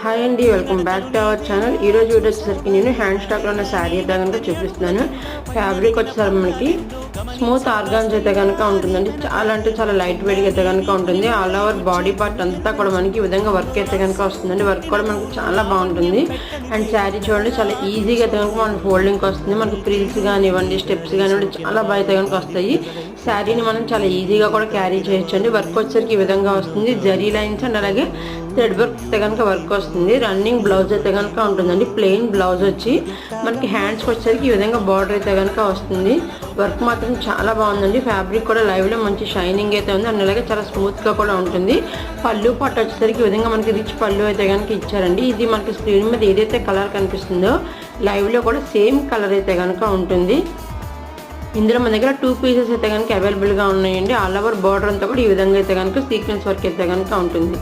Hi అండి, welcome back to our channel. ఈరోజు video వచ్చేసరికి నేను హ్యాండ్ స్టాక్లో ఉన్న శారీ అయితే కనుక చూపిస్తున్నాను. ఫ్యాబ్రిక్ వచ్చేసరికి మనకి స్మూత్ ఆర్గాన్స్ అయితే కనుక ఉంటుందండి. చాలా అంటే చాలా లైట్ వెయిట్గా అయితే కనుక ఉంటుంది. ఆల్ ఓవర్ బాడీ పార్ట్ అంతా కూడా మనకి ఈ విధంగా వర్క్ అయితే కనుక వస్తుందండి. వర్క్ కూడా మనకి చాలా బాగుంటుంది. అండ్ శారీ చూడండి, చాలా ఈజీగా అయితే కనుక మనకి ఫోల్డింగ్కి వస్తుంది. మనకి ఫ్రిల్స్ కానివ్వండి, స్టెప్స్ కానివ్వండి, చాలా బాగా అయితే కనుక వస్తాయి. శారీని మనం చాలా ఈజీగా కూడా క్యారీ చేయొచ్చు అండి. వర్క్ వచ్చేసరికి ఈ విధంగా వస్తుంది. జరీ లైన్స్ అండ్ అలాగే థ్రెడ్ వర్క్ అయితే కనుక వర్క్ వస్తుంది. రన్నింగ్ బ్లౌజ్ అయితే కనుక ఉంటుందండి. ప్లెయిన్ బ్లౌజ్ వచ్చి మనకి హ్యాండ్స్కి వచ్చేసరికి ఈ విధంగా బార్డర్ అయితే కనుక వస్తుంది. వర్క్ మాత్రం చాలా బాగుందండి. ఫ్యాబ్రిక్ కూడా లైవ్లో మంచి షైనింగ్ అయితే ఉంది. అండ్ అలాగే చాలా స్మూత్గా కూడా ఉంటుంది. పళ్ళు పట్టు వచ్చేసరికి ఈ విధంగా మనకి రిచ్ పళ్ళు అయితే కనుక ఇచ్చారండి. ఇది మనకి స్క్రీన్ మీద ఏదైతే కలర్ కనిపిస్తుందో లైవ్లో కూడా సేమ్ కలర్ అయితే కనుక ఉంటుంది. ఇందులో మన దగ్గర 2 పీసెస్ అయితే కనుక అవైలబుల్గా ఉన్నాయండి. ఆల్ ఓవర్ బార్డర్ అంతా కూడా ఈ విధంగా అయితే కనుక సీక్వెన్స్ వర్క్ అయితే కనుక ఉంటుంది.